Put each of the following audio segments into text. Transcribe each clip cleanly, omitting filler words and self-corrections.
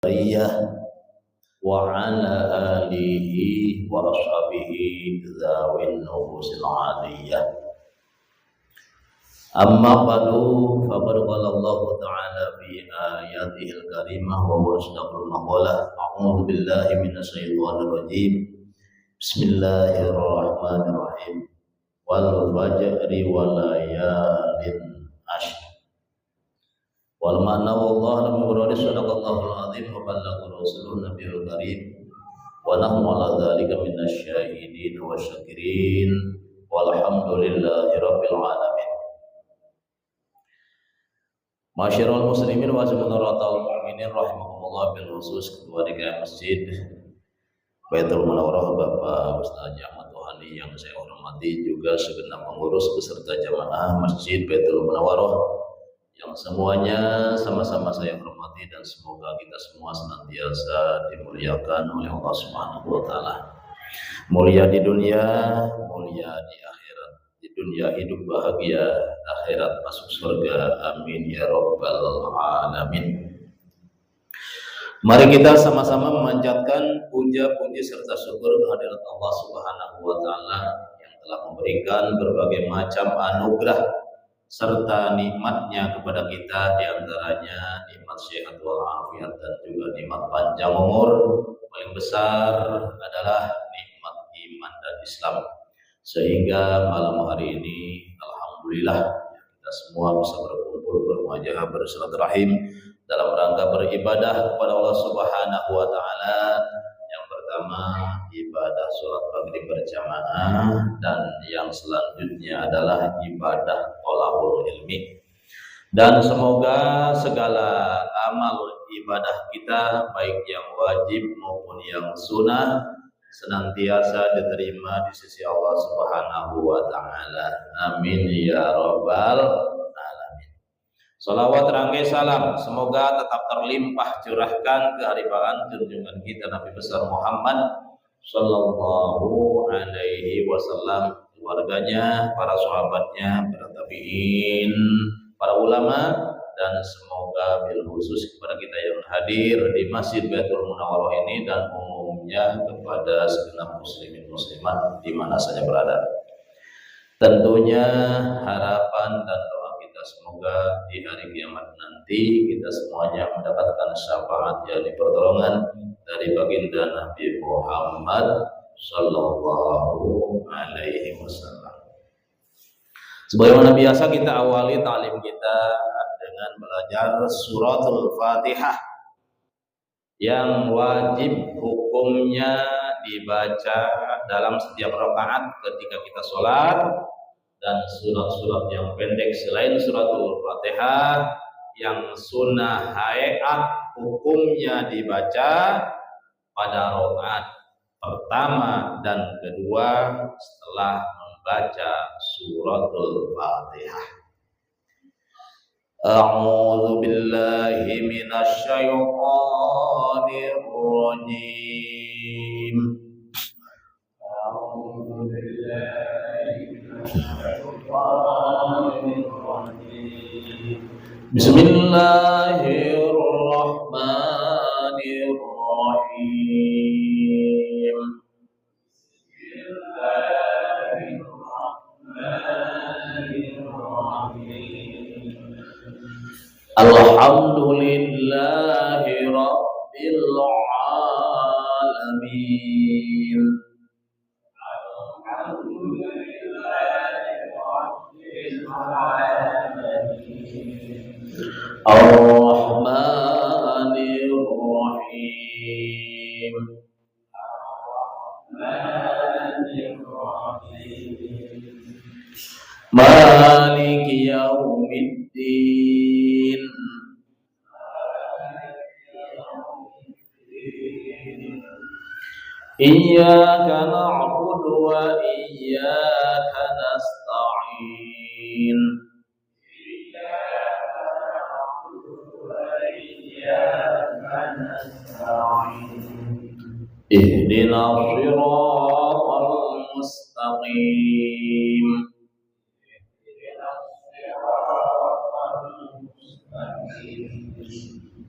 wa ala alihi wa ashabihi dzawin nufusil aliyah. Amma ba'du, faqad qala Allah ta'ala fi ayatihil karimah wa huwa asdaqul maqalah. A'udzu billahi minasyaitonir rajim. Bismillahirrahmanirrahim. Wal fajri wal layalin ashr. Wal ma'na wallahu lam yurad sadaqallahul azim wa ballagha rasulun nabiyul karim wa nahnu ala dzalika minasyahidin wa syakirin walhamdulillahi rabbil alamin. Masyarul muslimin wa jamaahul mu'minin rahimakumullah, bil khusus ketua DKM Masjid Baitul Munawwarah Bapak Ustaz Ahmad Tuhani yang saya hormati, juga segenap pengurus beserta jamaah Masjid Baitul Munawwarah yang semuanya sama-sama saya hormati, dan semoga kita semua senantiasa dimuliakan oleh Allah Subhanahu wa taala. Mulia di dunia, mulia di akhirat. Di dunia hidup bahagia, akhirat masuk surga. Amin ya rabbal alamin. Mari kita sama-sama memanjatkan puja-puji serta syukur kehadirat Allah Subhanahu wa taala yang telah memberikan berbagai macam anugerah serta nikmatnya kepada kita, diantaranya nikmat sehat walafiat dan juga nikmat panjang umur. Paling besar adalah nikmat iman dan Islam, sehingga malam hari ini alhamdulillah kita semua bisa berkumpul, bermuajahah, bersilaturahim dalam rangka beribadah kepada Allah Subhanahu wa taala. Yang pertama ibadah sholat maghrib berjamaah, dan yang selanjutnya adalah ibadah thalabul ilmi. Dan semoga segala amal ibadah kita, baik yang wajib maupun yang sunnah, senantiasa diterima di sisi Allah Subhanahu wa taala. Amin ya rabbal alamin. Shalawat rangkai salam semoga tetap terlimpah curahkan keharibaan junjungan kita Nabi besar Muhammad sallallahu alaihi wasallam, keluarganya, para sahabatnya, para tabi'in, para ulama, dan semoga bil khusus kepada kita yang hadir di Masjid Baitul Munawwarah ini, dan umumnya kepada segenap muslimin muslimat di mana saja berada. Tentunya harapan dan doa kita semoga di hari kiamat nanti kita semuanya mendapatkan syafaat, yakni pertolongan dari baginda Nabi Muhammad sallallahu alaihi wasallam. Sebagaimana biasa, kita awali ta'lim kita dengan belajar suratul Fatihah yang wajib hukumnya dibaca dalam setiap rakaat ketika kita sholat, dan surat-surat yang pendek selain suratul Fatihah yang sunnah hayat hukumnya dibaca pada rakaat pertama dan kedua setelah membaca suratul Fatihah. A'udzu billahi minasyaitonir rajim. A'udzu billahi minasyaitonir rajim. Bismillahirrahmanirrahim. Alhamdulillahi rabbil alamin. Ar-Rahmanir Rahim. Maliki yaumiddin. Iyyaka na'budu wa iyyaka nasta'in. Ihdinas siratal mustaqim.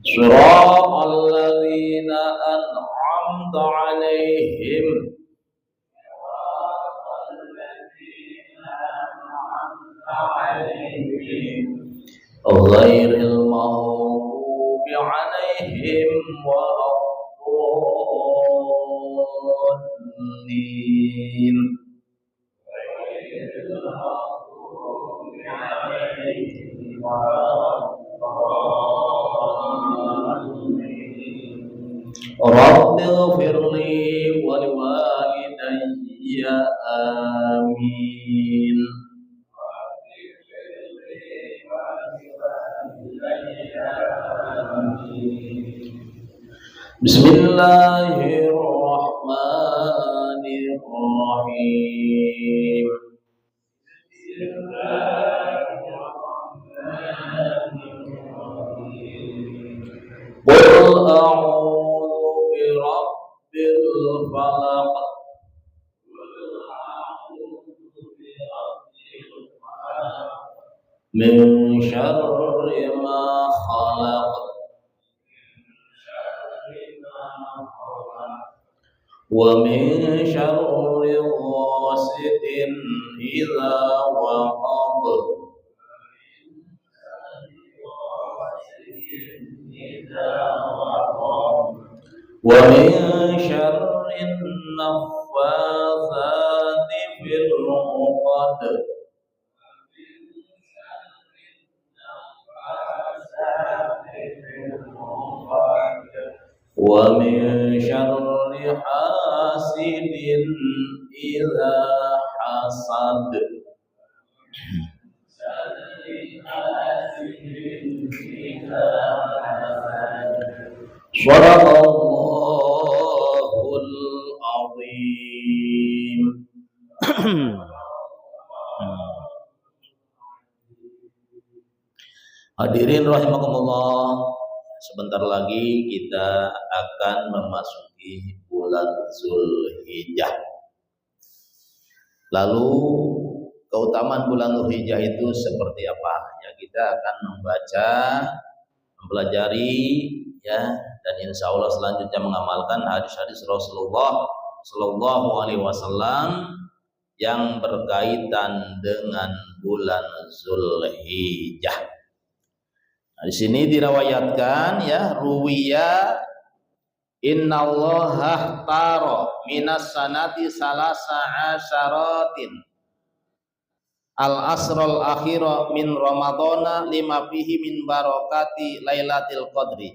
Siratal ladzina أنعمت عليهم غير المغضوب عليهم ولا الضالين رب اغفر لي ولوالدي آمين. بسم الله الرحمن الرحيم. قل أعوذ برب الفلق من شر ما خلق ومن شر غاسق إذا وقب ومن شر النفاثات في العقد ومن شر حاسد إذا حسد. Sadaqallahul azim. Hadirin rahimakumullah, sebentar lagi kita akan memasuki bulan Zulhijjah. Lalu keutamaan bulan Zulhijjah itu seperti apa? Ya, kita akan mempelajari ya, dan insya Allah selanjutnya mengamalkan hadis-hadis Rasulullah Sallallahu Alaihi Wasallam yang berkaitan dengan bulan Zulhijjah. Nah, di sini dirawayatkan ya, ruwiya innallaha taro minas sanati salasa asyaratin al asrul akhira min ramadhana lima fihi min barakati lailatul qadri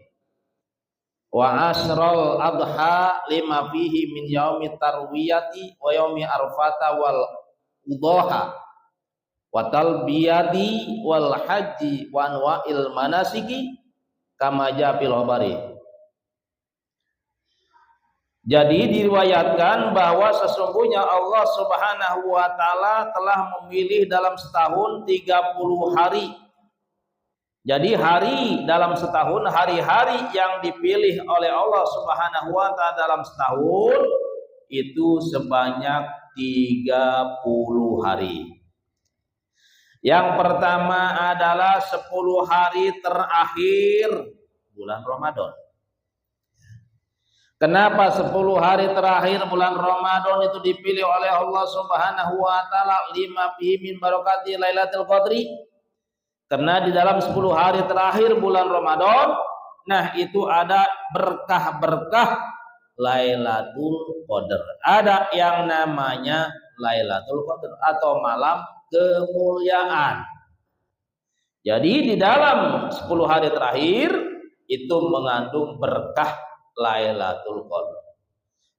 wa asrul adha lima fihi min yaumi tarwiyati wa yaumi arfata wal udhaha wa talbiyati wal haji wa anwa'il manasiki kama ja'il khabari. Jadi diriwayatkan bahwa sesungguhnya Allah Subhanahu wa taala telah memilih dalam setahun 30 hari. Jadi hari dalam setahun, hari-hari yang dipilih oleh Allah Subhanahu wa taala dalam setahun itu sebanyak 30 hari. Yang pertama adalah 10 hari terakhir bulan Ramadan. Kenapa 10 hari terakhir bulan Ramadan itu dipilih oleh Allah Subhanahu wa taala lima fihi min barakati lailatul qadri? Karena di dalam 10 hari terakhir bulan Ramadan, nah itu ada berkah-berkah Lailatul Qadar. Ada yang namanya Lailatul Qadar atau malam kemuliaan. Jadi di dalam 10 hari terakhir itu mengandung berkah Lailatul Qadar.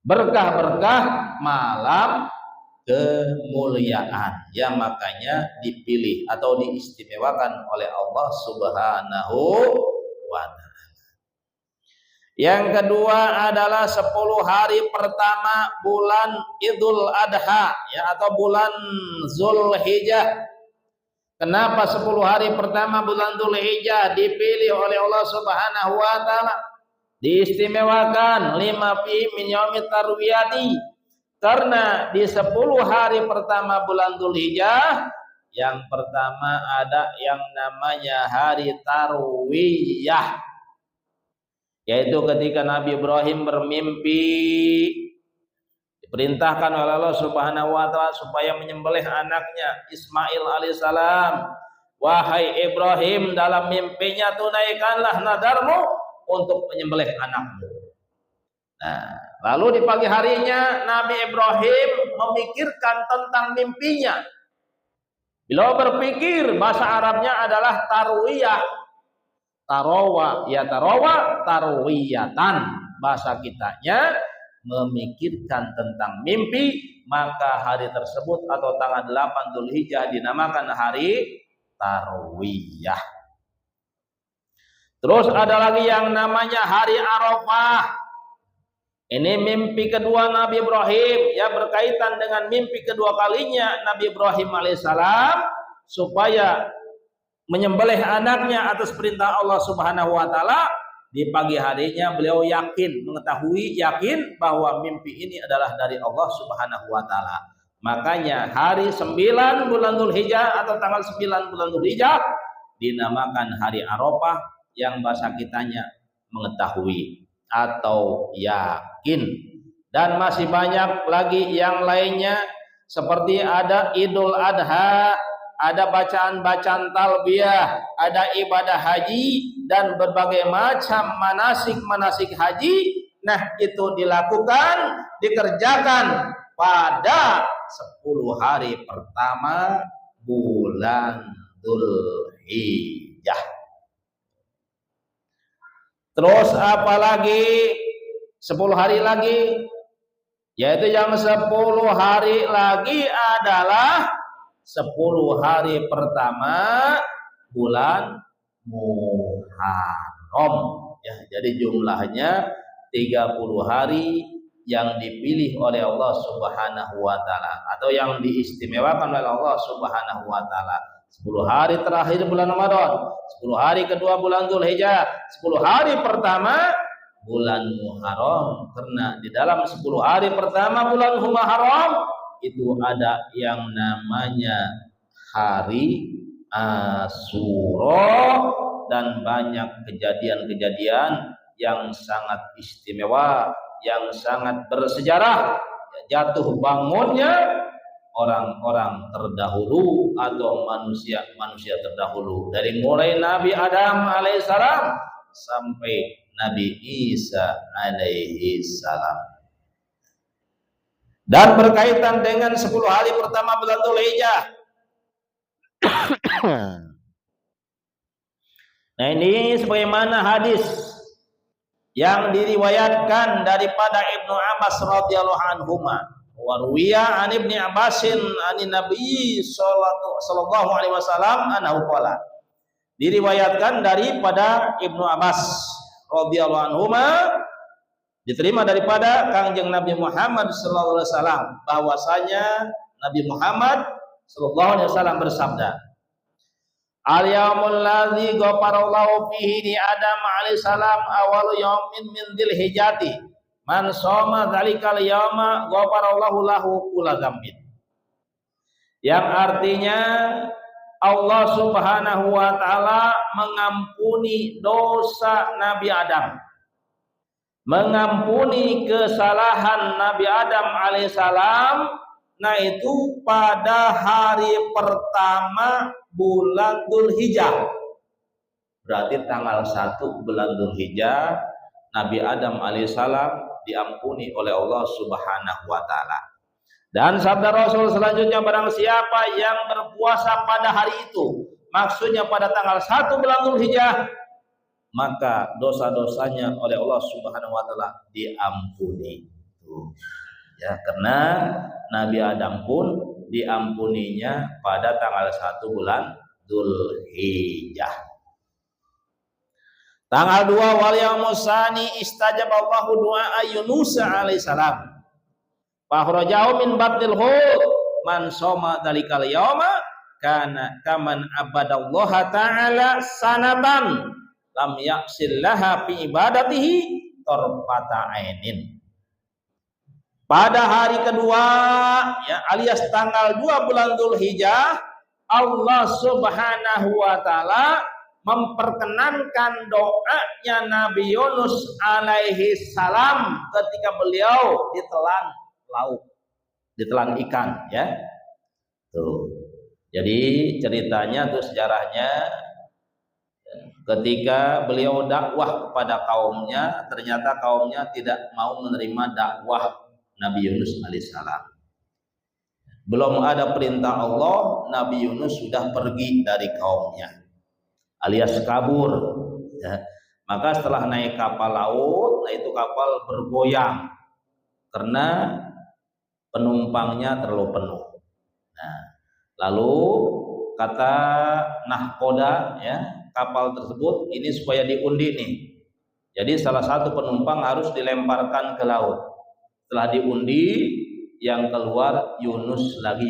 Berkah-berkah malam kemuliaan, ya makanya dipilih atau diistimewakan oleh Allah Subhanahu wa taala. Yang kedua adalah 10 hari pertama bulan Idul Adha, ya, atau bulan Zulhijjah. Kenapa 10 hari pertama bulan Zulhijjah dipilih oleh Allah Subhanahu wa taala? Diistimewakan lima fi min yaumit tarwiyati. Karena di 10 hari pertama bulan Zulhijjah, yang pertama ada yang namanya hari tarwiyah. yaitu ketika Nabi Ibrahim bermimpi diperintahkan oleh Allah Subhanahu wa taala supaya menyembelih anaknya Ismail alaihissalam. Wahai Ibrahim, dalam mimpinya tunaikanlah nadarmu untuk menyembelih anakmu. Nah, lalu di pagi harinya Nabi Ibrahim memikirkan tentang mimpinya. Beliau berpikir, bahasa Arabnya adalah tarwiyah. Tarawa, ya tarawa, tarwiyatan. Bahasa kitanya memikirkan tentang mimpi, maka hari tersebut atau tanggal 8 Dzulhijjah dinamakan hari tarwiyah. Terus ada lagi yang namanya hari Arafah. Ini mimpi kedua Nabi Ibrahim, ya berkaitan dengan mimpi kedua kalinya Nabi Ibrahim alaihissalam supaya menyembelih anaknya atas perintah Allah Subhanahu wa taala. Di pagi harinya beliau yakin bahwa mimpi ini adalah dari Allah Subhanahu wa taala. Makanya hari 9 bulan Dzulhijjah atau tanggal 9 bulan Dzulhijjah dinamakan hari Arafah, yang bahasa kitanya mengetahui atau yakin. Dan masih banyak lagi yang lainnya, seperti ada Idul Adha, ada bacaan-bacaan talbiyah, ada ibadah haji, dan berbagai macam manasik haji. Nah, itu dikerjakan pada 10 hari pertama bulan Dzulhijjah. Terus apalagi 10 hari lagi, yaitu yang 10 hari lagi adalah 10 hari pertama bulan Muharram, ya. Jadi jumlahnya 30 hari yang dipilih oleh Allah Subhanahu wa taala atau yang diistimewakan oleh Allah Subhanahu wa taala. 10 hari terakhir bulan Ramadan, 10 hari kedua bulan Dzulhijjah, 10 hari pertama bulan Muharram. Karena di dalam 10 hari pertama bulan Muharram itu ada yang namanya hari Asyura, dan banyak kejadian-kejadian yang sangat istimewa, yang sangat bersejarah, jatuh bangunnya orang-orang terdahulu atau manusia terdahulu, dari mulai Nabi Adam alaihissalam sampai Nabi Isa alaihissalam. Dan berkaitan dengan 10 hari pertama bulan Dzulhijjah. Nah, ini sebagaimana hadis yang diriwayatkan daripada Ibnu Abbas radhiyallahu anhuma. Wa ruwiya an Ibnu Abbasin anin Nabi sallallahu alaihi wasallam anhu qala. Diriwayatkan daripada Ibnu Abbas radhiyallahu anhuma, diterima daripada Kangjeng Nabi Muhammad sallallahu alaihi wasallam, bahwasanya Nabi Muhammad sallallahu alaihi wasallam bersabda, al-yaumul ladzi ghafarallahu fihi li Adam alaihi salam awal yaumin min dzulhijjati man shoma dzalikal yauma ghafarallahu lahu kulla dzambin. Yang artinya Allah Subhanahu wa taala mengampuni dosa Nabi Adam, mengampuni kesalahan Nabi Adam alaihissalam. Nah, itu pada hari pertama bulan Dzulhijjah. Berarti tanggal 1 bulan Dzulhijjah Nabi Adam alaihissalam diampuni oleh Allah Subhanahu wa taala. Dan sabda Rasul selanjutnya, barang siapa yang berpuasa pada hari itu, maksudnya pada tanggal 1 bulan Dzulhijjah, maka dosa-dosanya oleh Allah Subhanahu wa taala diampuni. Ya, karena Nabi Adam pun diampuninya pada tanggal 1 bulan Dzulhijjah. Tanggal 2 wal yaumus tsani istajaballahu du'a Yunus alaihissalam. Fakhrajahu min batnil hut man shoma dzalikal yauma kana kaman abadallaha ta'ala sanatan lam yaqsillaha fi ibadatihi tarfata ainin. Pada hari kedua, ya, alias tanggal 2 bulan Dzulhijjah, Allah Subhanahu wa taala memperkenankan doanya Nabi Yunus alaihi salam ketika beliau ditelan laut, ditelan ikan, ya. Tuh. Jadi ceritanya tuh sejarahnya ketika beliau dakwah kepada kaumnya, ternyata kaumnya tidak mau menerima dakwah Nabi Yunus alaihissalam. Belum ada perintah Allah, Nabi Yunus sudah pergi dari kaumnya, alias kabur. Ya. Maka setelah naik kapal laut, nah itu kapal bergoyang karena penumpangnya terlalu penuh. Nah, lalu kata nahkoda, ya, kapal tersebut ini supaya diundi nih. Jadi salah satu penumpang harus dilemparkan ke laut. Setelah diundi, yang keluar Yunus lagi,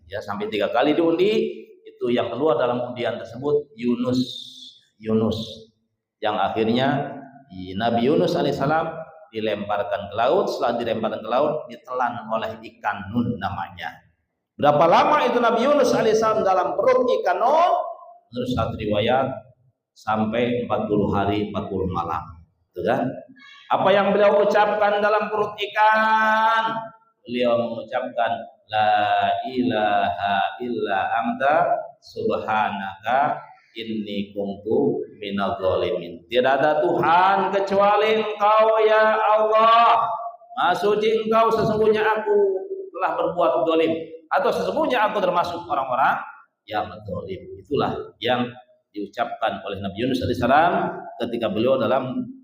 ya, sampai 3 kali diundi. Itu yang keluar dalam undian tersebut Yunus, yang akhirnya Nabi Yunus alaihissalam dilemparkan ke laut. Setelah dilemparkan ke laut, ditelan oleh ikan nun namanya. Berapa lama itu Nabi Yunus alaihissalam dalam perut ikan nun? Menurut satu riwayat sampai 40 hari 40 malam. Itu kan? Apa yang beliau ucapkan dalam perut ikan? Beliau mengucapkan la ilaha illa anta subhanaka inni kuntu minadz zalimin. Tidak ada Tuhan kecuali Engkau ya Allah. Maha suci Engkau, sesungguhnya aku telah berbuat zalim, atau sesungguhnya aku termasuk orang-orang yang zalim. Itulah yang diucapkan oleh Nabi Yunus alaihissalam ketika beliau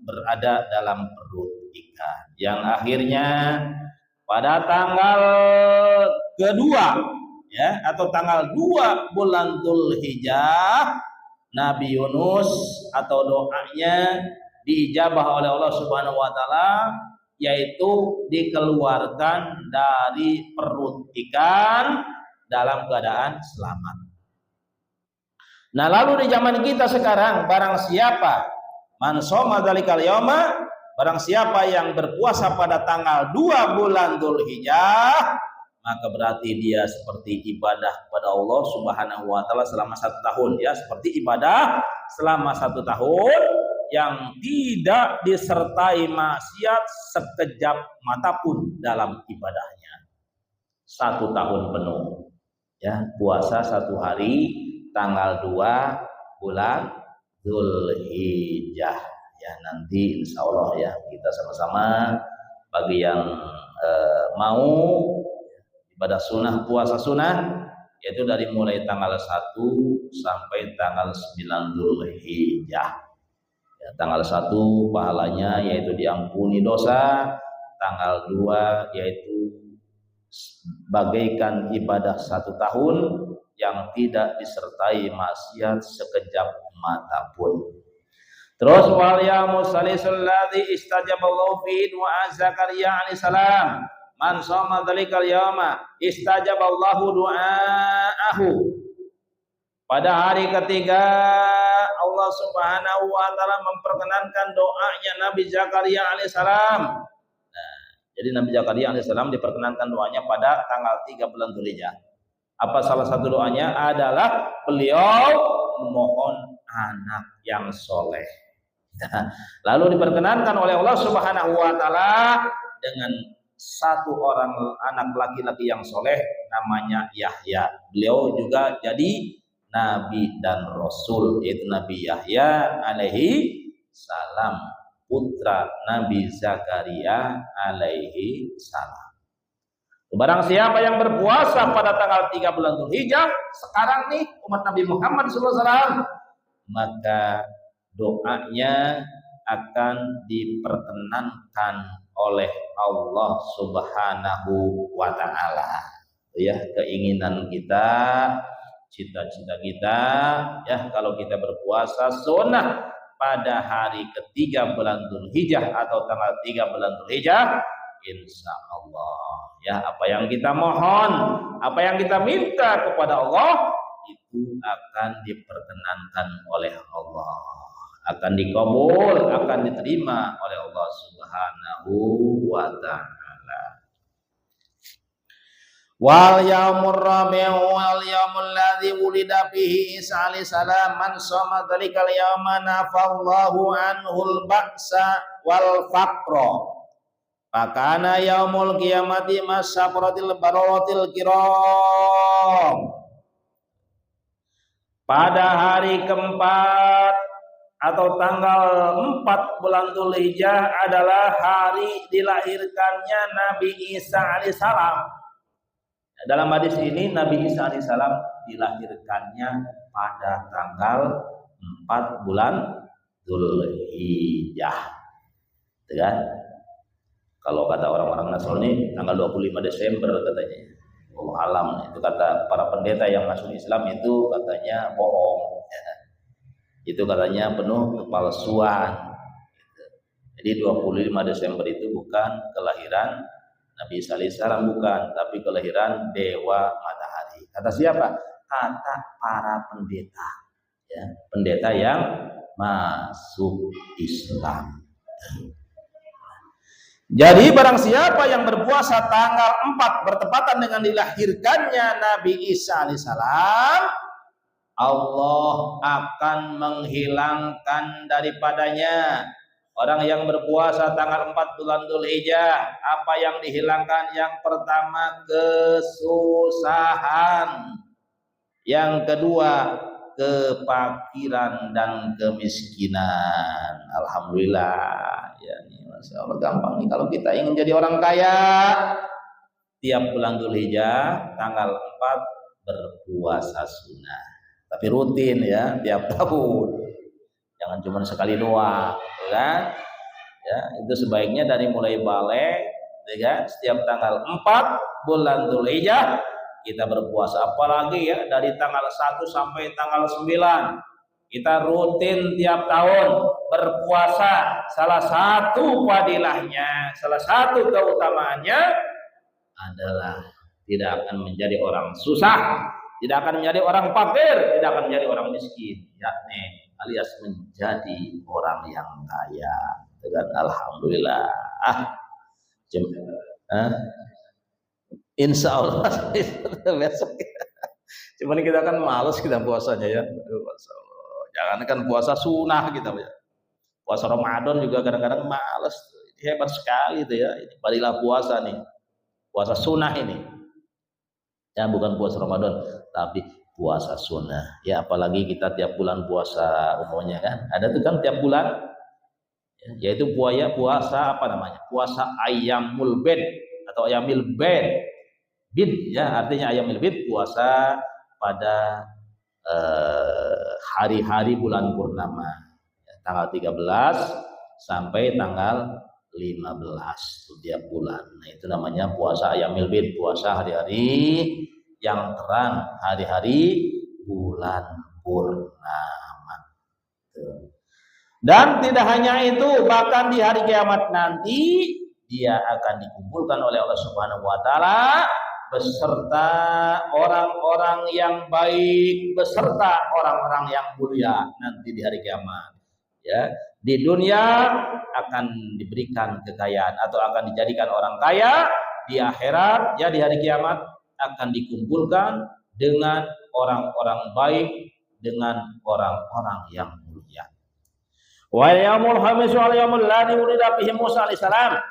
berada dalam perut ikan, yang akhirnya pada tanggal kedua, ya, atau tanggal 2 bulan Dzulhijjah, Nabi Yunus atau doanya diijabah oleh Allah Subhanahu wa taala, yaitu dikeluarkan dari perut ikan dalam keadaan selamat. Nah, lalu di zaman kita sekarang, barang siapa man shoma dzalikal yauma, barang siapa yang berpuasa pada tanggal 2 bulan Dzulhijjah, maka berarti dia seperti ibadah kepada Allah Subhanahu wa taala selama 1 tahun, ya, seperti ibadah selama 1 tahun yang tidak disertai maksiat sekejap mata pun dalam ibadahnya. 1 tahun penuh, ya, puasa 1 hari tanggal 2 bulan Dzulhijjah. Ya, nanti insya Allah, ya, kita sama-sama bagi yang mau ibadah sunnah, puasa sunnah, yaitu dari mulai tanggal 1 sampai tanggal 9 Dzulhijjah. Ya, tanggal 1 pahalanya yaitu diampuni dosa, tanggal 2 yaitu bagaikan ibadah 1 tahun yang tidak disertai maksiat sekejap mata pun. Terus wal yaumul salisul ladzi istajaballahu fihi wa Zakaria alaihissalam man shoma dzalikal yauma istajaballahu du'aahu. Pada hari ketiga Allah Subhanahu wa taala memperkenankan doanya Nabi Zakaria alaihissalam. Nah, jadi Nabi Zakaria alaihissalam diperkenankan doanya pada tanggal 3 bulan Dzulhijjah. Apa salah satu doanya? Adalah beliau memohon anak yang soleh. Lalu diperkenankan oleh Allah Subhanahu wa taala dengan 1 orang anak laki-laki yang soleh, namanya Yahya. Beliau juga jadi nabi dan rasul, yaitu Nabi Yahya alaihi salam, putra Nabi Zakaria alaihi salam. Barang siapa yang berpuasa pada tanggal 3 bulan Dzulhijjah, sekarang nih umat Nabi Muhammad SAW, maka doanya akan diperkenankan oleh Allah Subhanahu wa taala. Ya, keinginan kita, cita-cita kita, ya, kalau kita berpuasa sunnah pada hari ketiga bulan Dzulhijjah atau tanggal 3 bulan Dzulhijjah, insya Allah, ya, apa yang kita mohon, apa yang kita minta kepada Allah itu akan diperkenankan oleh Allah, akan dikabul, akan diterima oleh Allah Subhanahu wa taala. Wal yaumur rabi'u wal yaumul ladzi wulida fihi Isa alaihi salam man shoma dzalikal yauma nafallahu anhul ba'sa wal faqra. Fakana yaumul qiyamati masyafaratil bararatil kiram. Pada hari keempat atau tanggal 4 bulan Dzulhijjah adalah hari dilahirkannya Nabi Isa alaihissalam. Dalam hadis ini Nabi Isa alaihissalam dilahirkannya pada tanggal 4 bulan Dzulhijjah. Kan? Kalau kata orang-orang Nasrani tanggal 25 Desember katanya. Allah alam, itu kata para pendeta yang masuk Islam itu katanya bohong. Itu katanya penuh kepalsuan. Jadi 25 Desember itu bukan kelahiran Nabi Isa alaihissalam, bukan, tapi kelahiran Dewa Matahari. Kata siapa? Kata para pendeta. Ya, pendeta yang masuk Islam. Jadi barang siapa yang berpuasa tanggal 4 bertepatan dengan dilahirkannya Nabi Isa alaihissalam, Allah akan menghilangkan daripadanya. Orang yang berpuasa tanggal 4 bulan Dzulhijjah, apa yang dihilangkan? Yang pertama kesusahan, yang kedua kefakiran dan kemiskinan. Alhamdulillah ya, Masya Allah, gampang nih kalau kita ingin jadi orang kaya. Tiap bulan Dzulhijjah tanggal 4 berpuasa sunnah, tapi rutin ya, tiap tahun, jangan cuma sekali doang, kan? Ya, itu sebaiknya dari mulai balik, ya, setiap tanggal 4 bulan Dzulhijjah kita berpuasa. Apalagi ya dari tanggal 1 sampai tanggal 9 kita rutin tiap tahun berpuasa. Salah satu fadilahnya, salah satu keutamaannya adalah tidak akan menjadi orang susah, tidak akan menjadi orang fakir, tidak akan menjadi orang miskin, yakni alias menjadi orang yang kaya. Dengan alhamdulillah. Insya Allah besok. Cuman kita kan males kita puasanya ya. Jangan kan puasa sunnah kita ya. Puasa Ramadan juga kadang-kadang males. Ini hebat sekali itu ya. Ini fadilah puasa nih. Puasa sunnah ini. Ya bukan puasa Ramadan, tapi puasa sunnah. Ya apalagi kita tiap bulan puasa umumnya kan. Ada tuh kan tiap bulan. Ya, yaitu puasa apa namanya? Puasa Ayyamul Bid atau Ayyamil Bid. Bid ya artinya Ayyamil Bid, puasa pada hari-hari bulan purnama ya, tanggal 13 sampai tanggal 15 tiap bulan. Nah itu namanya puasa Ayyamil Bid, puasa hari-hari yang terang, hari-hari bulan purnama. Dan tidak hanya itu, bahkan di hari kiamat nanti dia akan dikumpulkan oleh Allah Subhanahu wa taala beserta orang-orang yang baik, beserta orang-orang yang mulia nanti di hari kiamat. Ya, di dunia akan diberikan kekayaan atau akan dijadikan orang kaya, di akhirat ya di hari kiamat akan dikumpulkan dengan orang-orang baik, dengan orang-orang yang mulia. Wa yaumul khamis wal yaumul ladzi wulida fihi Musa alaihissalam.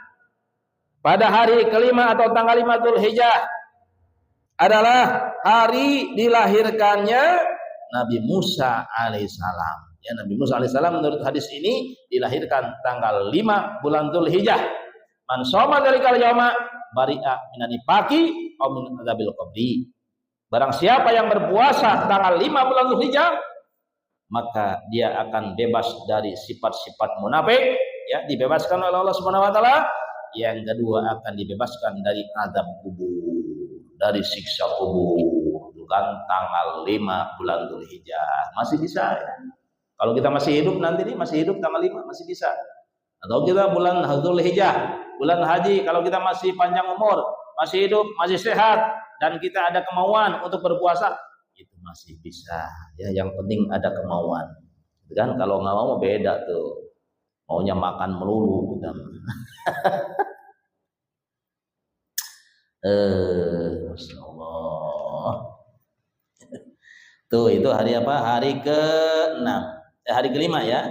Pada hari kelima atau tanggal 5 Dzulhijjah adalah hari dilahirkannya Nabi Musa alaihissalam. Ya, Nabi Musa alaihissalam menurut hadis ini dilahirkan tanggal 5 bulan Dzulhijjah. Man shoma dzalikal yauma bari'a minani paki aw min adzabil qabri. Barang siapa yang berpuasa tanggal 5 bulan Dzulhijjah, maka dia akan bebas dari sifat-sifat munafik, ya, dibebaskan oleh Allah Subhanahu wa taala. Yang kedua akan dibebaskan dari azab kubur, dari siksa kubur. Bukan tanggal 5 bulan Dzulhijjah. Masih bisa ya. Kalau kita masih hidup nanti nih, masih hidup tanggal 5 masih bisa. Atau kita bulan Dzulhijjah, bulan haji, kalau kita masih panjang umur, masih hidup, masih sehat, dan kita ada kemauan untuk berpuasa, itu masih bisa. Ya, yang penting ada kemauan. Kan kalau nggak mau beda tuh. Maunya makan melulu gitu. Tuh, itu hari apa? Hari ke-6. Hari ke-5 ya.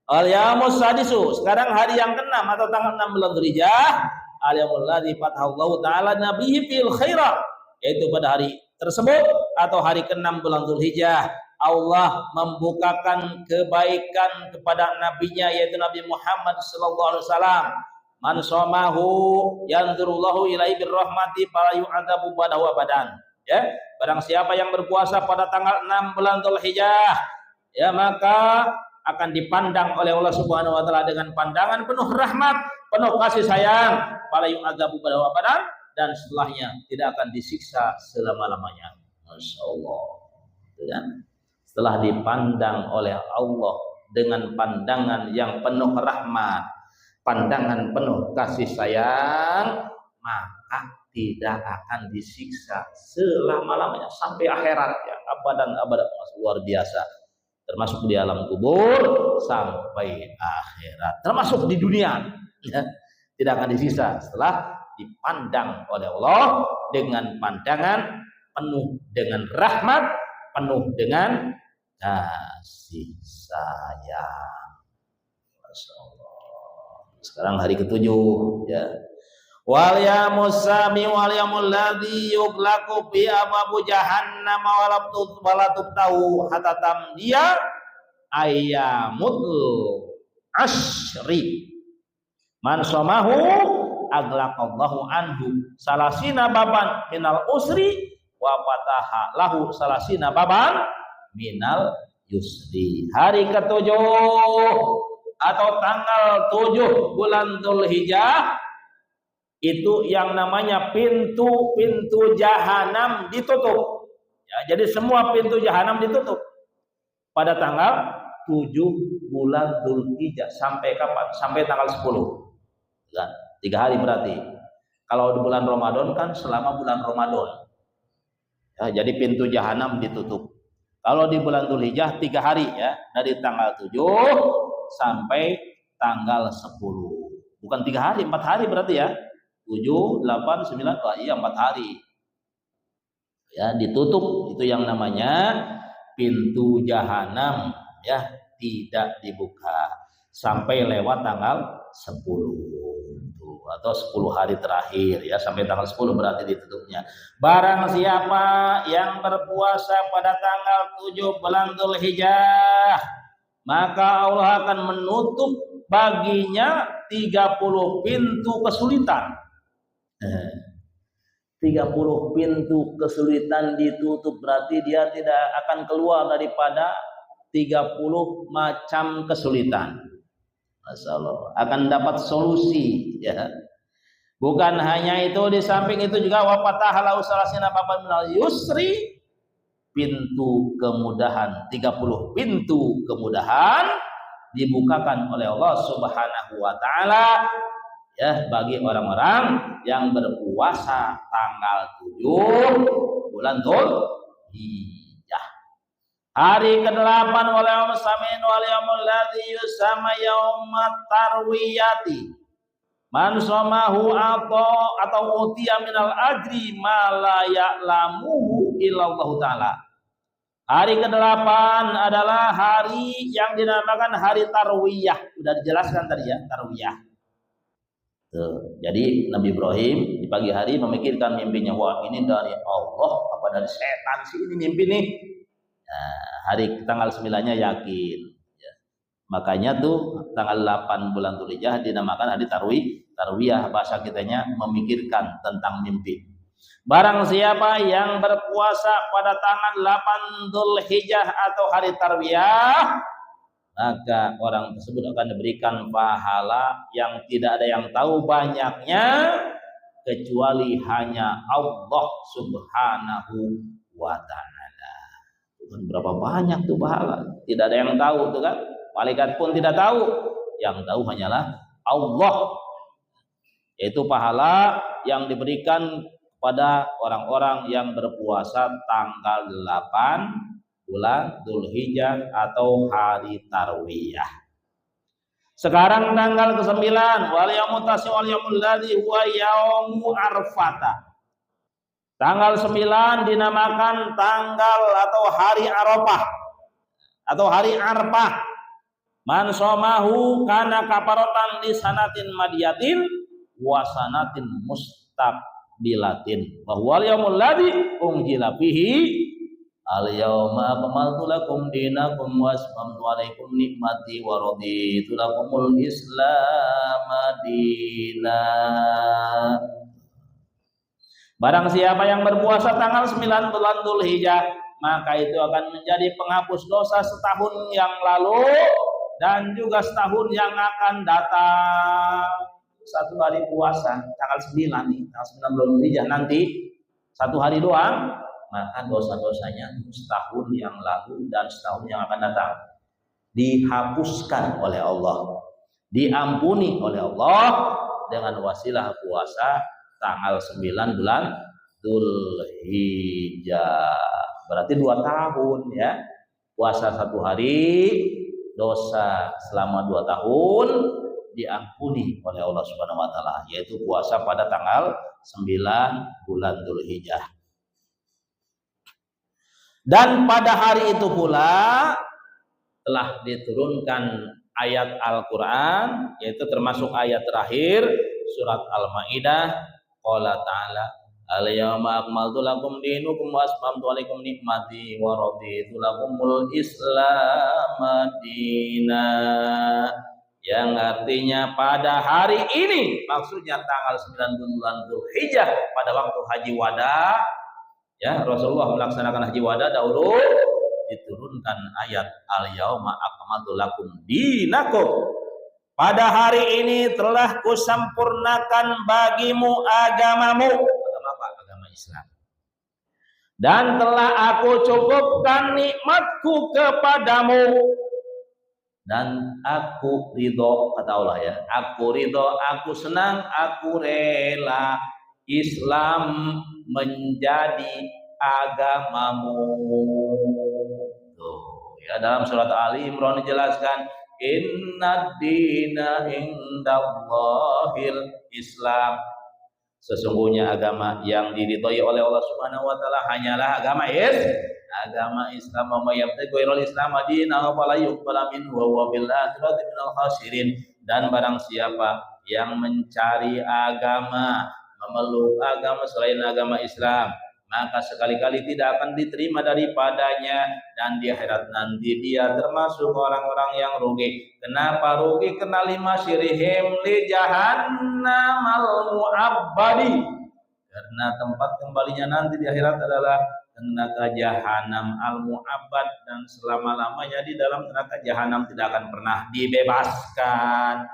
Al-yaumus sadisu. Sekarang hari yang ke-6 atau tanggal 6 bulan Dzulhijjah. Al-yaumul ladzi fatahallahu ta'ala nabiyyi fil khairat. Yaitu pada hari tersebut atau hari ke-6 bulan Dzulhijjah, Allah membukakan kebaikan kepada nabinya yaitu Nabi Muhammad sallallahu alaihi wasallam. Man shamahu yanzurullahu ilaihi birrahmati fala yu'adzabu ba'dahu abadan. Ya, barang siapa yang berpuasa pada tanggal 6 bulan Dzulhijjah, ya maka akan dipandang oleh Allah Subhanahu wa taala dengan pandangan penuh rahmat, penuh kasih sayang, fala yu'adzabu ba'dahu abadan, dan setelahnya tidak akan disiksa selama-lamanya. Masyaallah. Dan setelah dipandang oleh Allah dengan pandangan yang penuh rahmat, pandangan penuh kasih sayang, maka tidak akan disiksa selama-lamanya sampai akhirat ya, abadan luar biasa. Termasuk di alam kubur sampai akhirat, termasuk di dunia ya, tidak akan disiksa setelah dipandang oleh Allah dengan pandangan penuh dengan rahmat, penuh dengan kasih sayang. Masya Allah. Sekarang hari ke-7 ya. Wal yaumul sami wal yaumul ladzi yughlaqu fi abwabi jahannam wa la tuftahu hatta tamdiya ayyamul asyri. Man shamahu aglaqallahu anhu salasina baban minal usri wa fataha lahu salasina baban minal yusri. Hari ke-7 atau tanggal 7 bulan Dzulhijjah itu yang namanya pintu-pintu jahanam ditutup. Ya, jadi semua pintu jahanam ditutup pada tanggal 7 bulan Dzulhijjah. Sampai kapan? Sampai tanggal 10. Ya, 3 hari berarti. Kalau di bulan Ramadan kan selama bulan Ramadan. Ya, jadi pintu jahanam ditutup. Kalau di bulan Dzulhijjah 3 hari ya, dari tanggal 7 sampai tanggal 10. Bukan 3 hari, 4 hari berarti ya. 7, 8, 9, iya 4 hari. Ya, ditutup, itu yang namanya pintu jahanam ya, tidak dibuka sampai lewat tanggal 10 atau 10 hari terakhir ya, sampai tanggal 10 berarti ditutupnya. Barang siapa yang berpuasa pada tanggal 7 bulan Dzulhijjah, maka Allah akan menutup baginya 30 pintu kesulitan. 30 pintu kesulitan ditutup, berarti dia tidak akan keluar daripada 30 macam kesulitan. Masya Allah, akan dapat solusi ya. Bukan hanya itu, di samping itu juga wafatahalau salasina baban minal yusri, pintu kemudahan, 30 pintu kemudahan dibukakan oleh Allah Subhanahu wa taala ya, bagi orang-orang yang berpuasa tanggal 7 bulan Dzulhijjah. Hari ke-8 wal yaumul samin wal yaumul ladzi yusama yaumat tarwiyati. Man shamahu atau utiya minal ajri ma la ya'lamuhu illallah taala. Hari ke-8 adalah hari yang dinamakan hari tarwiyah. Sudah dijelaskan tadi ya, tarwiyah. Tuh, jadi Nabi Ibrahim di pagi hari memikirkan mimpinya, wah ini dari Allah apa dari setan sih ini mimpi nih. Nah, hari tanggal 9-nya yakin ya. Makanya tuh tanggal 8 bulan Dzulhijjah dinamakan hari tarwiyah, bahasa kitanya memikirkan tentang mimpi. Barang siapa yang berpuasa pada tanggal 8 Dzulhijjah atau hari tarwiyah, maka orang tersebut akan diberikan pahala yang tidak ada yang tahu banyaknya kecuali hanya Allah Subhanahu wa taala. Bukan berapa banyak tuh pahala, tidak ada yang tahu tuh kan. Malaikat pun tidak tahu, yang tahu hanyalah Allah. Yaitu pahala yang diberikan pada orang-orang yang berpuasa tanggal 8 bulan Dzulhijjah atau hari tarwiyah. Sekarang tanggal ke-9 wal yaumut tasi wal yaumul ladzi huwa yaumu arfata. Tanggal 9 dinamakan tanggal atau hari Arafah atau hari Arfah. Man somahu kana kafaratan li sanatin madiyatin wa sanatin mustaqbilatin. Wa huwal yaumul ladzi unzila fihi al-yauma akmaltu lakum dinakum wa atmamtu alaikum nikmati wa raditu lakumul Islam dinan. Barang siapa yang berpuasa tanggal 9 bulan Dzulhijjah, maka itu akan menjadi penghapus dosa setahun yang lalu dan juga setahun yang akan datang. Satu hari puasa tanggal 9 nih, tanggal 9 bulan Dzulhijjah nanti satu hari doang, maka dosa-dosanya setahun yang lalu dan setahun yang akan datang dihapuskan oleh Allah, diampuni oleh Allah dengan wasilah puasa tanggal 9 bulan Dzulhijjah. Berarti 2 tahun ya. Puasa 1 hari, dosa selama 2 tahun diampuni oleh Allah Subhanahu wa taala, yaitu puasa pada tanggal 9 bulan Dzulhijjah. Dan pada hari itu pula telah diturunkan ayat Al-Qur'an, yaitu termasuk ayat terakhir surat Al-Maidah. Qala ta'ala al-yawma akmaltu lakum dinukum wa atmamtu alaikum nikmati wa raditu lakumul Islam dinan, yang artinya pada hari ini, maksudnya tanggal 9 bulan Dzulhijjah pada waktu haji wada ya, Rasulullah melaksanakan haji wada dahulu diturunkan ayat al-yawma akmaltu lakum dinakum. Pada hari ini telah kusempurnakan bagimu agamamu. Agama apa? Agama Islam. Dan telah aku cukupkan nikmatku kepadamu. Dan aku ridho, kata Allah ya. Aku ridho, aku senang, aku rela Islam menjadi agamamu. Tuh, ya, dalam surat Ali Imran dijelaskan, inna dina indallahil Islam. Sesungguhnya agama yang diridhoi oleh Allah Subhanahu wa taala hanyalah agama Islam. Wa yabtaghi ghairal Islam dinan fala yuqbal minhu wa huwa bil akhirati minal khasirin. Dan barang siapa yang mencari agama, memeluk agama selain agama Islam, maka sekali-kali tidak akan diterima daripadanya, dan di akhirat nanti dia termasuk orang-orang yang rugi. Kenapa rugi? Karena lima syirihim li jahannam al-mu'abbadi, karena tempat kembalinya nanti di akhirat adalah neraka jahanam al-mu'abbad, dan selama-lamanya di dalam neraka jahanam tidak akan pernah dibebaskan.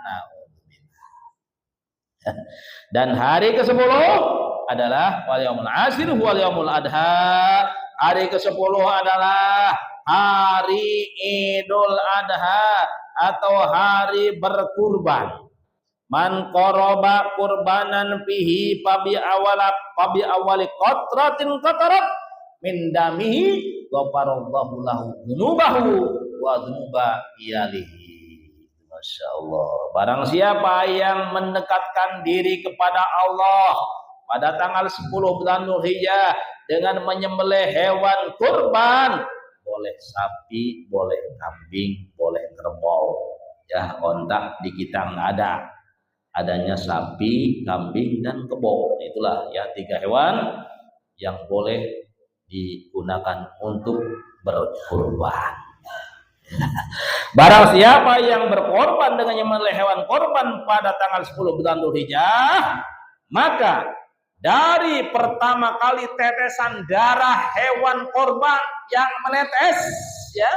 Dan hari ke-10 adalah wal yaumul ashir wal yaumul adha. Hari ke-10 adalah hari Idul Adha atau hari berkurban. Man qoroba kurbanan fihi fabi awali qatratin qatarat min damihi ghafarallahu lahu dzunubahu wa dzunuba iyalihi. Masya Allah. Barang siapa yang mendekatkan diri kepada Allah pada tanggal 10 bulan Dzulhijjah dengan menyembelih hewan kurban, boleh sapi, boleh kambing, boleh kerbau. Ya, ontak di kita nggak ada. Adanya sapi, kambing, dan kebo. Itulah ya 3 hewan yang boleh digunakan untuk berkurban. Barang siapa yang berkorban dengan menyembelih hewan korban pada tanggal 10 bulan Dzulhijjah, maka dari pertama kali tetesan darah hewan korban yang menetes, ya,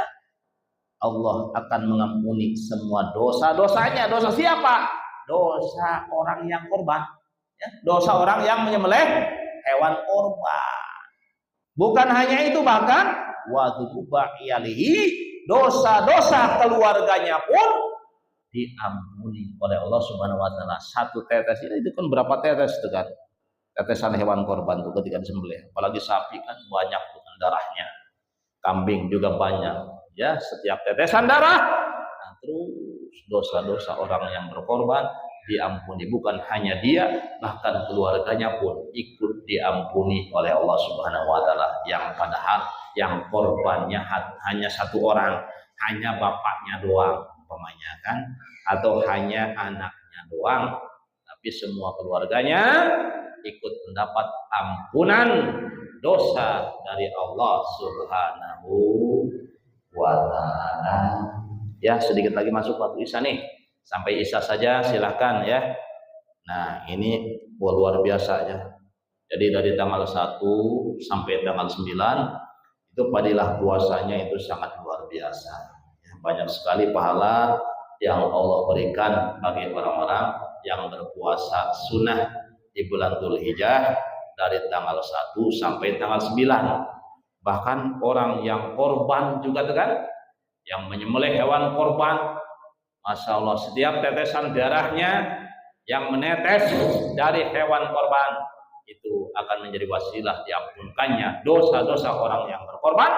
Allah akan mengampuni semua dosa-dosanya. Dosa siapa? Dosa orang yang korban, ya, dosa orang yang menyembelih hewan korban. Bukan hanya itu, bahkan wa dzunuba iyalihi, dosa-dosa keluarganya pun diampuni oleh Allah Subhanahu wa taala. Satu tetes ini itu kan berapa tetes itu kan? Tetesan hewan korban itu ketika disembelih. Apalagi sapi kan banyak tuh darahnya. Kambing juga banyak. Ya, setiap tetesan darah, nah, terus dosa-dosa orang yang berkorban diampuni. Bukan hanya dia, bahkan keluarganya pun ikut diampuni oleh Allah Subhanahu wa taala. Yang padahal yang korbannya hanya satu orang, hanya bapaknya doang umpamanya kan, atau hanya anaknya doang, tapi semua keluarganya ikut mendapat ampunan dosa dari Allah Subhanahu wa taala. Ya, sedikit lagi masuk waktu Isya nih. Sampai Isya saja silahkan ya. Nah, ini luar biasa ya. Jadi dari tanggal 1 sampai tanggal 9 itu padilah puasanya itu sangat luar biasa. Banyak sekali pahala yang Allah berikan bagi orang-orang yang berpuasa sunnah di bulan Dzulhijjah dari tanggal 1 sampai tanggal 9. Bahkan orang yang korban juga tuh kan, yang menyembelih hewan korban, Masya Allah, setiap tetesan darahnya yang menetes dari hewan korban itu akan menjadi wasilah diampunkannya dosa-dosa orang yang berkorban,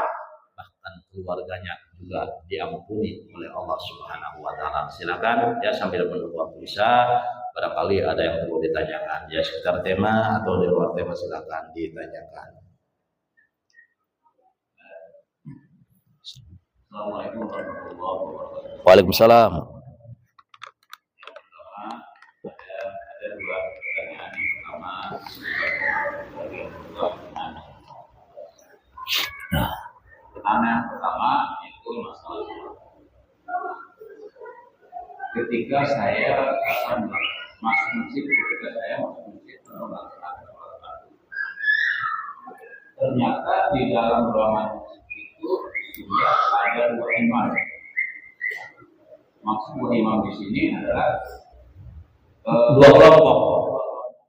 bahkan keluarganya juga diampuni oleh Allah Subhanahu wa taala. Silakan ya, sambil menunggu waktu Isya, barangkali ada yang perlu ditanyakan ya sekitar tema atau di luar tema, silakan ditanyakan. Assalamualaikum warahmatullahi wabarakatuh. Waalaikumsalam. Ada dua pertanyaan. Pertanyaan pertama itu masalah ketika saya akan masuk masjid, ternyata di dalam ruangan itu sudah ada dua imam. Maksud dua imam di sini adalah dua kelompok.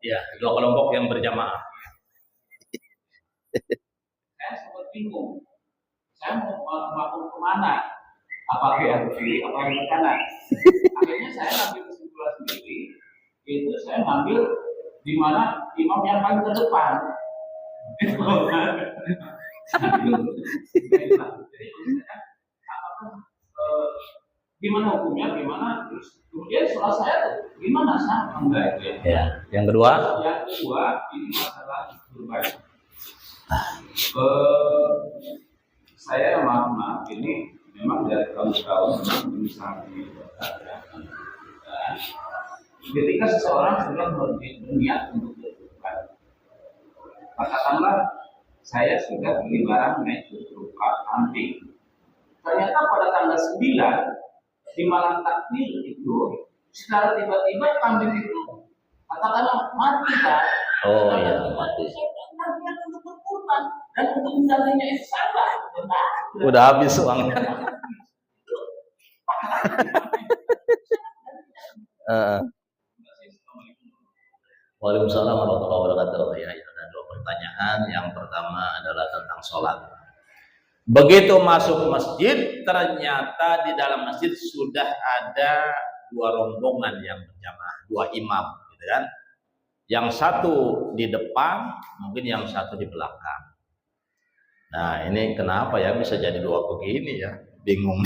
Ya, dua kelompok yang berjamaah. Saya sempat bingung. Saya mau kemana? Apakah yang ke kiri, apa yang ke kanan? Akhirnya saya ngambil kesimpulan sendiri. Itu saya ngambil di mana imam yang paling terdepan. Gimana hukumnya, gimana, terus kemudian setelah saya gimana sama enggak itu ya. Yang kedua ini masalah berbagi. Saya maaf ini memang dari tahun-tahun bisa ketika seseorang sudah berniat untuk berbuka, katakanlah saya sudah beli barang naik truk kambing, ternyata pada tanggal 9 di malam takbir itu secara tiba-tiba kambing itu katakanlah mati kan? Oh iya, mati. Saya untuk berkurban dan untuk menjalannya itu salah. Udah habis uangnya. Waalaikumsalam warahmatullahi wabarakatuh. Ya, ada dua pertanyaan. Yang pertama adalah tentang sholat. Begitu masuk masjid, ternyata di dalam masjid sudah ada dua rombongan yang berjamaah, dua imam, gitu kan? Yang satu di depan, mungkin yang satu di belakang. Nah, ini kenapa ya bisa jadi dua begini ya? Bingung.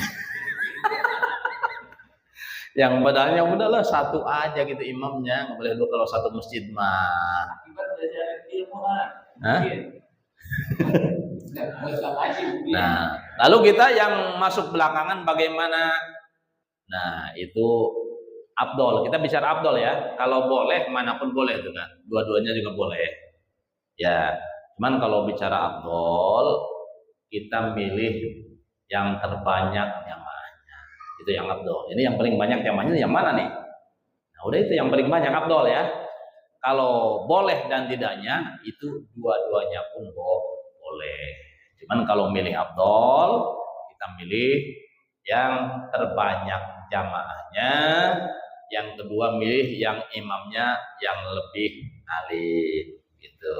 Yang padahal ya udahlah satu aja gitu imamnya, nggak boleh dua kalau satu masjid mah. Hah? Nah, lalu kita yang masuk belakangan bagaimana? Nah, itu afdol. Kita bicara afdol ya. Kalau boleh, manapun boleh itu kan. Dua-duanya juga boleh. Ya, cuman kalau bicara afdol, kita milih yang terbanyak jamaahnya. Itu yang afdol. Ini yang paling banyak jamaahnya yang mana nih? Nah, udah itu yang paling banyak afdol ya. Kalau boleh dan tidaknya itu dua-duanya pun boleh. Cuman kalau milih afdol, kita milih yang terbanyak jamaahnya. Yang kedua milih yang imamnya yang lebih alim gitu.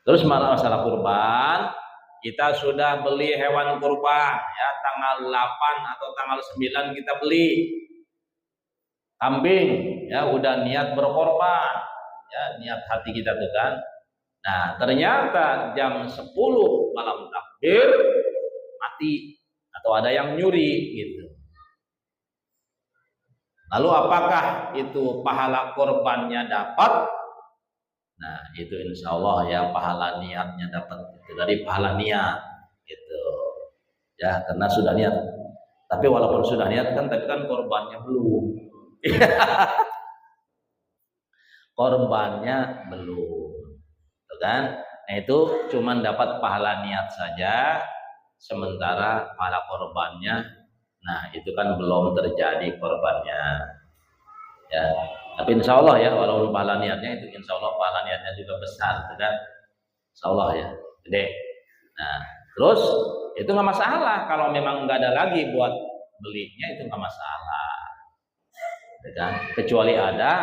Terus masalah kurban, kita sudah beli hewan kurban ya, tanggal 8 atau tanggal 9 kita beli kambing ya, udah niat berkorban ya, niat hati kita tuh kan. Nah, ternyata jam 10 malam takbir mati atau ada yang nyuri gitu. Lalu apakah itu pahala korbannya dapat? Nah, itu insya Allah ya pahala niatnya dapat itu dari pahala niat gitu ya, karena sudah niat. Tapi walaupun sudah niat kan, tapi kan korbannya belum. Korbannya belum, gitu kan? Nah itu cuman dapat pahala niat saja, sementara pahala korbannya, nah itu kan belum terjadi korbannya. Ya, tapi insya Allah ya, walaupun pahala niatnya itu insya Allah pahala niatnya juga besar, gitu kan? Insya Allah ya, gede. Nah, terus itu nggak masalah kalau memang nggak ada lagi buat belinya, itu nggak masalah, gitu kan? Kecuali ada,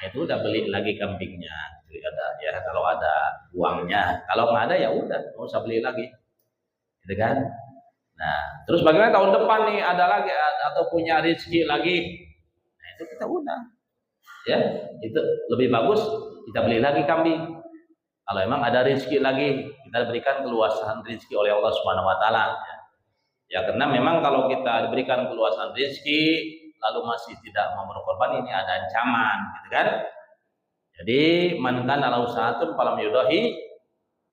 itu udah beli lagi kambingnya, jadi ada ya kalau ada uangnya. Kalau nggak ada ya udah nggak usah beli lagi, gitu kan? Nah, terus bagaimana tahun depan nih ada lagi atau punya rezeki lagi? Nah, itu kita udah ya, itu lebih bagus kita beli lagi kambing. Kalau emang ada rezeki lagi, kita berikan keluasan rezeki oleh Allah Subhanahu wa taala. Ya, karena memang kalau kita diberikan keluasan rezeki lalu masih tidak mau berkorban, ini ada ancaman, gitu kan? Jadi man kana lahu sa'atun falam yudahi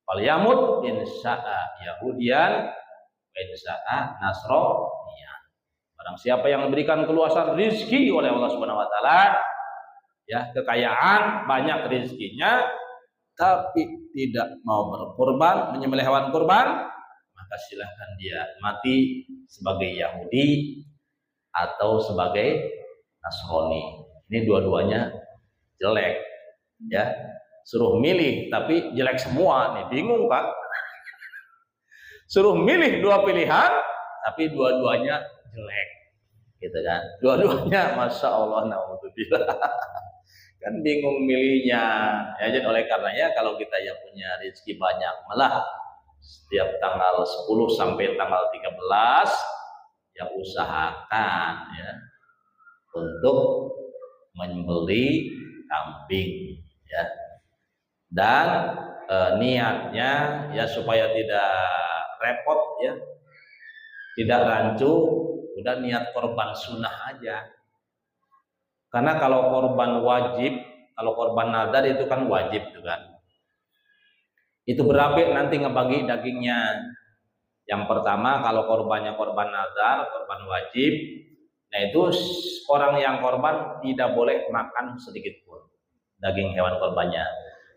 falyamut in sya'a yahudiyan wa in sya'a nasraniyan. Barang siapa yang diberikan keluasan rezeki oleh Allah Subhanahu wa taala, ya kekayaan, banyak rezekinya, tapi tidak mau berkorban, menyembelih hewan kurban, maka silahkan dia mati sebagai Yahudi atau sebagai Nasrani. Ini dua-duanya jelek, ya. Suruh milih tapi jelek semua, nih bingung Pak. Suruh milih dua pilihan tapi dua-duanya jelek, gitu kan? Dua-duanya, masya Allah, naudzubillah. Kan bingung milihnya. Ya, jadi oleh karenanya kalau kita yang punya rezeki banyak, malah setiap tanggal 10 sampai tanggal 13 ya usahakan ya untuk membeli kambing ya, dan niatnya ya supaya tidak repot ya, tidak rancu, udah niat korban sunnah aja. Karena kalau korban wajib, kalau korban nadar itu kan wajib tuh kan, itu berabe nanti ngebagi dagingnya. Yang pertama kalau korbannya korban nazar, korban wajib, nah itu orang yang korban tidak boleh makan sedikit pun daging hewan korbannya.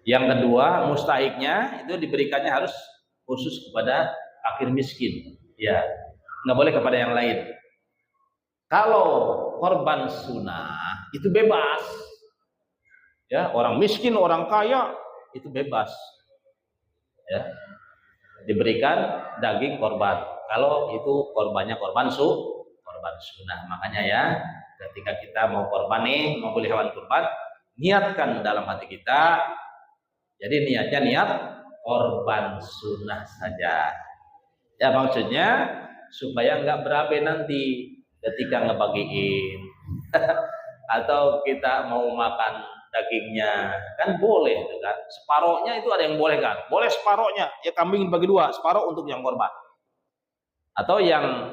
Yang kedua mustahiknya itu diberikannya harus khusus kepada fakir miskin, ya nggak boleh kepada yang lain. Kalau korban sunnah itu bebas, ya orang miskin orang kaya itu bebas, ya diberikan daging korban kalau itu korbannya korban sunnah. Makanya ya ketika kita mau korban nih, mau beli hewan kurban, niatkan dalam hati kita, jadi niatnya niat korban sunnah saja ya, maksudnya supaya nggak berabe nanti ketika ngebagiin atau kita mau makan dagingnya, kan boleh itu kan, separohnya itu ada yang boleh kan, boleh separohnya ya, kambing bagi dua, separoh untuk yang korban. Atau yang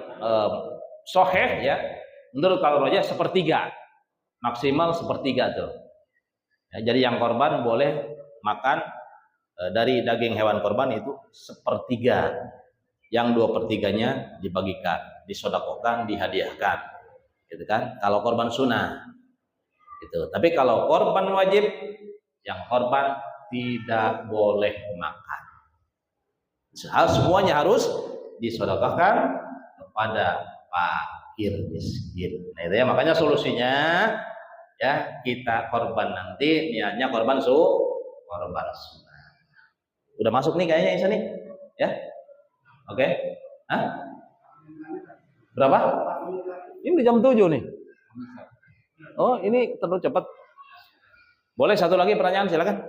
soheh ya, menurut kalau aja sepertiga, maksimal sepertiga tuh ya, jadi yang korban boleh makan dari daging hewan korban itu sepertiga, yang 2/3-nya dibagikan, disodakokan, dihadiahkan, gitu kan, kalau korban sunnah gitu. Tapi kalau korban wajib, yang korban tidak boleh makan. Semuanya harus disedekahkan kepada fakir miskin. Nah itu ya, makanya solusinya ya kita korban nanti niatnya korban sunnah. Udah masuk nih kayaknya Isa nih, ya? Oke? Hah? Berapa? Ini jam 7 nih. Oh, ini terlalu cepat. Boleh satu lagi pertanyaan, silakan.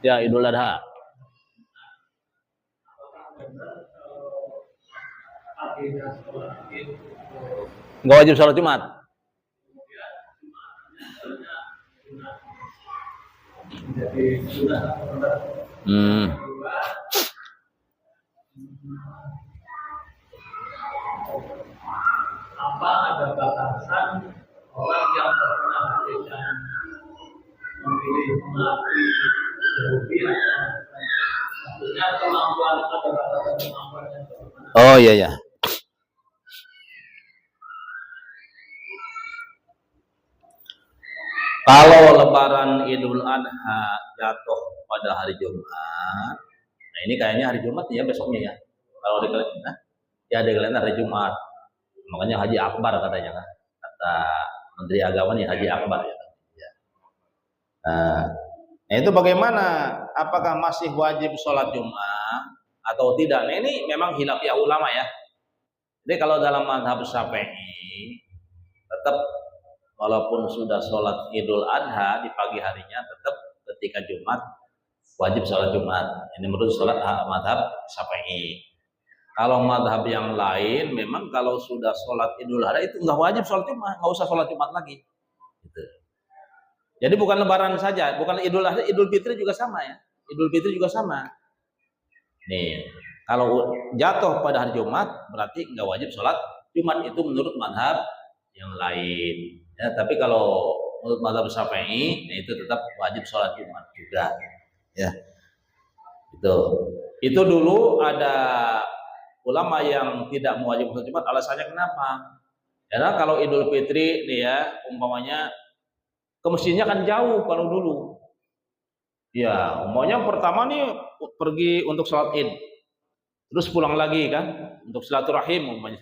Ya, Idul Adha. Nggak wajib sholat Jumat. Oh iya ya. Kalau Lebaran Idul Adha jatuh pada hari Jumat, nah ini kayaknya hari Jumat ya besoknya ya. Kalau di kalender, ya di kalender hari Jumat. Makanya Haji Akbar katanya kan, kata Menteri Agama nih Haji Akbar ya. Nah itu bagaimana? Apakah masih wajib sholat Jumat atau tidak? Nah ini memang khilafiyah ulama ya. Jadi kalau dalam mazhab Syafi'i tetap walaupun sudah sholat Idul Adha di pagi harinya, tetap ketika Jumat wajib sholat Jumat. Ini menurut sholat mazhab Syafi'i. Kalau mazhab yang lain, memang kalau sudah sholat Idul Adha itu nggak wajib sholat Jumat, nggak usah sholat Jumat lagi. Gitu. Jadi bukan Lebaran saja, bukan Idul Adha, Idul Fitri juga sama ya. Idul Fitri juga sama. Nih, kalau jatuh pada hari Jumat berarti nggak wajib sholat Jumat, itu menurut mazhab yang lain. Ya, tapi kalau menurut mazhab Syafi'i, itu tetap wajib sholat Jumat juga. Ya, itu dulu ada ulama yang tidak mewajibkan sholat Jumat. Alasannya kenapa? Karena kalau Idul Fitri nih ya, umpamanya ke masjidnya kan jauh kalau dulu. Ya, umpamanya pertama nih pergi untuk sholat Id, terus pulang lagi kan untuk silaturahim, umpamanya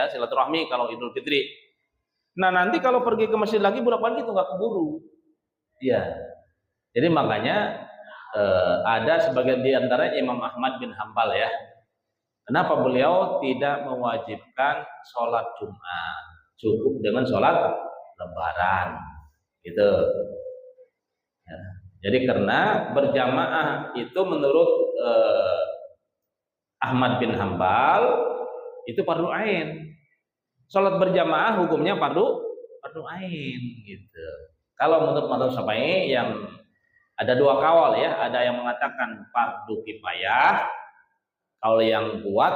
silaturahmi kalau Idul Fitri. Nah nanti kalau pergi ke masjid lagi bolak-balik itu nggak keburu. Ya, jadi makanya ada sebagian di antara Imam Ahmad bin Hambal ya. Kenapa beliau tidak mewajibkan sholat Jumat, cukup dengan sholat Lebaran, gitu. Ya. Jadi karena berjamaah itu menurut Ahmad bin Hambal itu fardu ain. Sholat berjamaah hukumnya fardu ain, gitu. Kalau menurut mazhab Syafi'i yang ada dua kaul ya, ada yang mengatakan fardu kifayah, kaul yang kuat,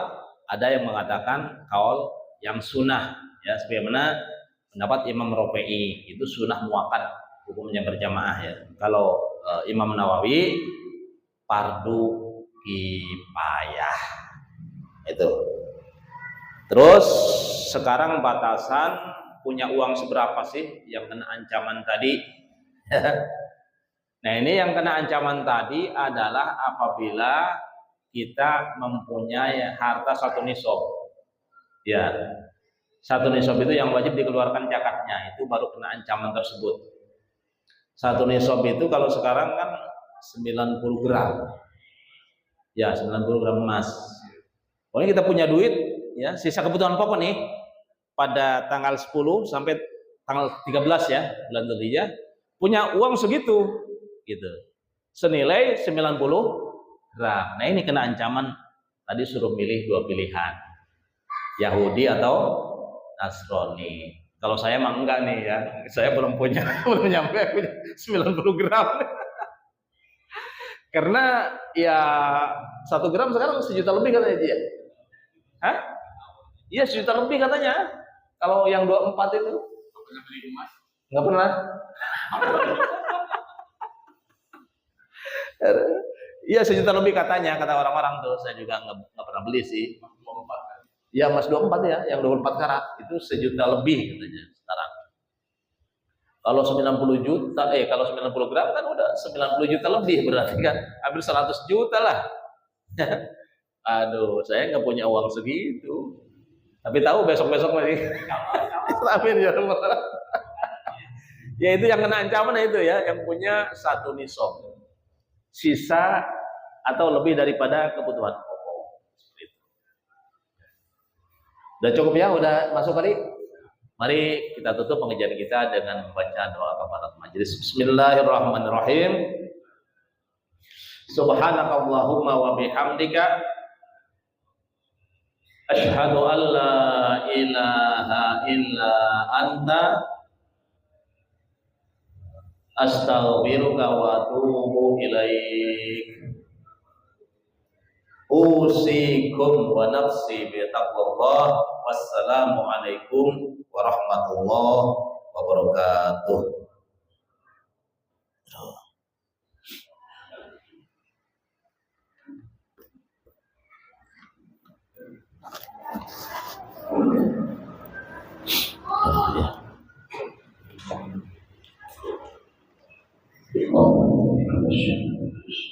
ada yang mengatakan kaul yang sunnah ya, sebagaimana pendapat Imam Rafi'i itu sunnah muakkad hukumnya berjamaah ya. Kalau Imam Nawawi fardu kifayah itu. Terus sekarang batasan punya uang seberapa sih yang kena ancaman tadi? Nah ini yang kena ancaman tadi adalah apabila kita mempunyai harta satu nisab. Ya, satu nisab itu yang wajib dikeluarkan zakatnya, itu baru kena ancaman tersebut. Satu nisab itu kalau sekarang kan 90 gram. Ya, 90 gram emas. Pokoknya kita punya duit, ya, sisa kebutuhan pokok nih pada tanggal 10 sampai tanggal 13 ya, bulan Dzulhijjah, punya uang segitu gitu. Senilai 90 gram. Nah, ini kena ancaman tadi suruh milih dua pilihan. Yahudi atau Nasrani. Kalau saya mah enggak nih ya. Saya belum punya belum nyampe punya 90 gram. Karena ya 1 gram sekarang 1 juta lebih katanya dia. Hah? Iya 1 juta lebih katanya. Kalau yang 24 itu nggak pernah. Iya 1 juta lebih katanya, kata orang-orang tuh. Saya juga nggak pernah beli sih. Ya emas 24 ya, yang 24 karat itu 1 juta lebih katanya sekarang. Kalau 90 juta, kalau 90 gram kan udah 90 juta lebih, berarti kan hampir 100 juta lah. Aduh, saya nggak punya uang segitu. Tapi tahu besok-besok lagi. Amin ya Allah. Ya itu yang kena ancaman itu ya, yang punya satu nisab. Sisa atau lebih daripada kebutuhan pokok. Udah cukup ya, udah masuk kali. Mari kita tutup pengajian kita dengan membaca doa kafaratul majelis. Bismillahirrahmanirrahim. Subhanakallahumma wa bihamdika asyhadu an la ilaha illa anta astaghfiruka wa atubu ilaik. Usikum wa nafsi bi taqwallah. Wassalamu alaikum warahmatullahi wabarakatuh. الله